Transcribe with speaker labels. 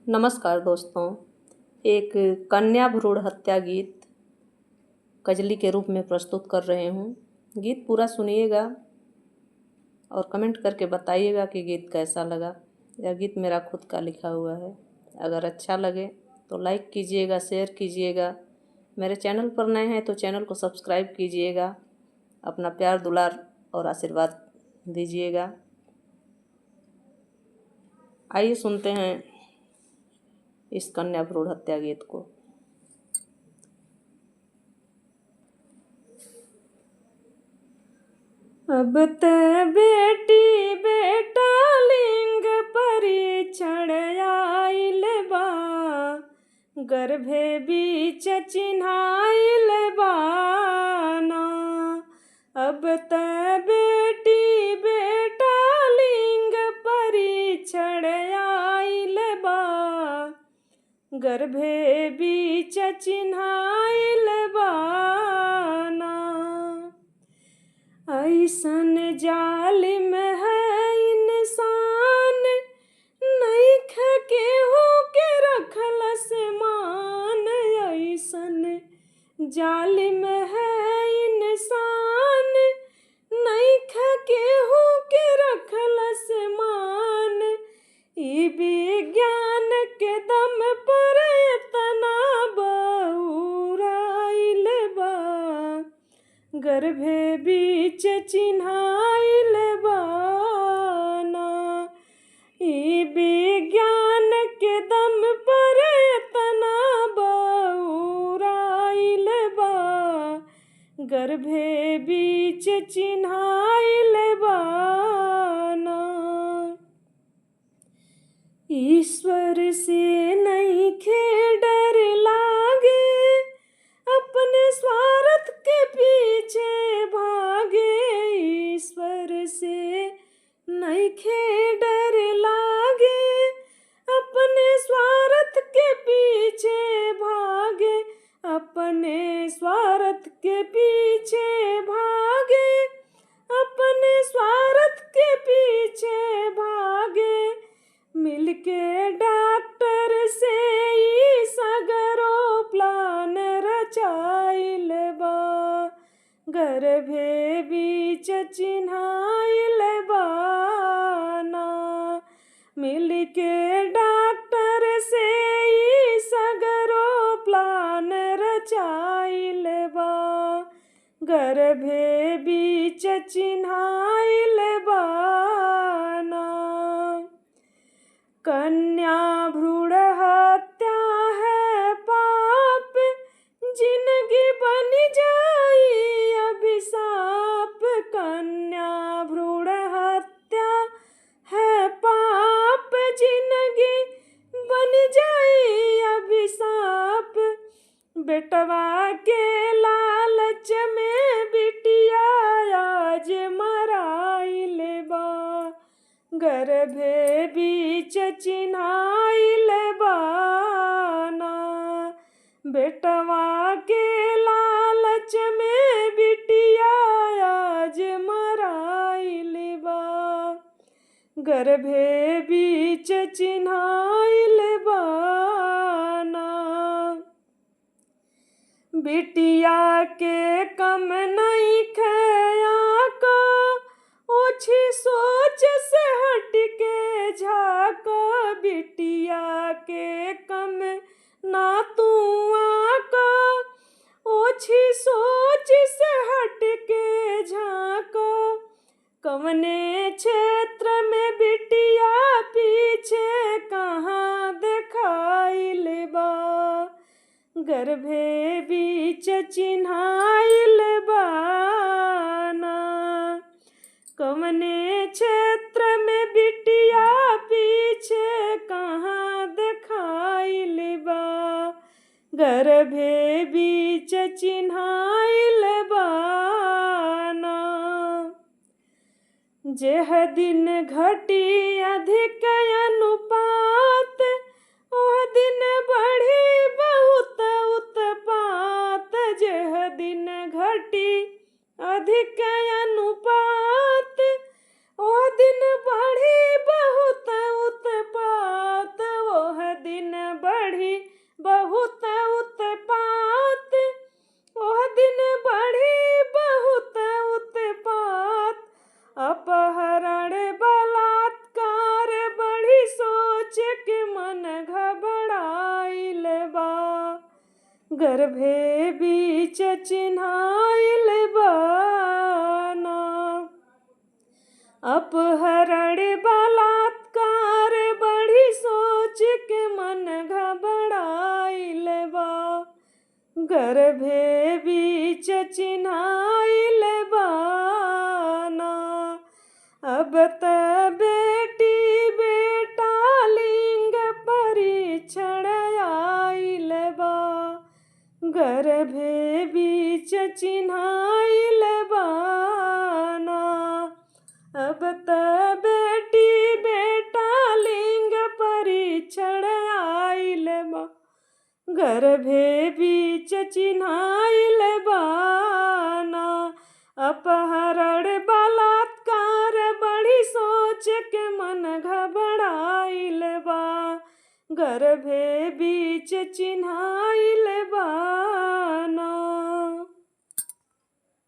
Speaker 1: नमस्कार दोस्तों। एक कन्या भ्रूण हत्या गीत कजली के रूप में प्रस्तुत कर रहे हूँ। गीत पूरा सुनिएगा और कमेंट करके बताइएगा कि गीत कैसा लगा। यह गीत मेरा खुद का लिखा हुआ है। अगर अच्छा लगे तो लाइक कीजिएगा, शेयर कीजिएगा। मेरे चैनल पर नए हैं तो चैनल को सब्सक्राइब कीजिएगा। अपना प्यार दुलार और आशीर्वाद दीजिएगा। आइए सुनते हैं इस कन्या भ्रूण हत्या गीत को। अब त बेटी बेटा लिंग परीक्षण आइल बा, गर्भे बीच चिन्हाइल बाना। अब त बेटी बेटा लिंग परीक्षण आइल बा, गर्भे बीच चिन्हाइल बाना। ऐसन जालिम है इंसान, नइखे केहू के रखलस मान। ऐसन जालिम है इंसान, नइखे केहू के रखलस मान। ई विज्ञान के दम पर इतना बहुराइल बा, गर्भे बीच चिन्हाइल बाना। ई विज्ञान के दम पर इतना बहुराइल बा, गर्भे बीच चिन्हाइल बाना। ईश्वर से नइखे डर लागे, अपने स्वार्थ के पीछे भागे। ईश्वर से नइखे डर लागे, अपने स्वार्थ के पीछे भागे। अपने स्वार्थ के पीछे भागे, अपने स्वार्थ के पीछे भागे। मिलके डॉक्टर से ई सगरो प्लान रचाइल बा, गर्भे बीच चिन्हाइल बाना। मिलके डॉक्टर से ई सगरो प्लान रचाइल बा, गर्भे बीच चिन्हाइल बाना। कन्या भ्रूण हत्या है पाप, जिंदगी बन जाई अभिशाप। कन्या भ्रूण हत्या है पाप, जिंदगी बन जाई अभिशाप। बेटवा के लालच में बिटिया आज मराइल बा, गर्भे बीच चिन्हाइल बाना। बेटवा के लालच में बिटिया आज मराइल बा, गर्भे बीच चिन्हाइल बाना। बिटिया के कम नइखे आका, ओछी सोच से हट के झाका। बिटिया के कम ना तू आका, ओछी सोच से हट के झाका। कवने क्षेत्र में बिटिया पीछे कहाँ देखाइल बा, गर्भे बीच चिन्हाइल बाना। कवने क्षेत्र में बिटिया पीछे कहाँ देखाइल बा, गर्भे बीच चिन्हाइल बाना। जेह दिन घटी अधिक अनुपात, ओह दिन बढ़ी बहुत उत्पात। जेह दिन घटी अधिक अनुपात, ओह दिन बढ़ी बहुत उत्पात। ओह दिन गर्भे बीच चिन्हाइल बाना। अपहरण बलात्कार बड़ी सोच के मन घबराइल बा। गर्भे बीच चिन्हाइल बाना। अब त बेटी बेटा लिंग परीक्षण आइल बा। गर्भे बीच चिन्हाइल बाना। अब त बेटी बेटा लिंग परीक्षण आइल बा। गर्भे बीच चिन्हाइल बाना। अपहरण बलात्कार बड़ी सोच के मन घबराइल बा। गर्भे बीच चिन्हाइल बाना।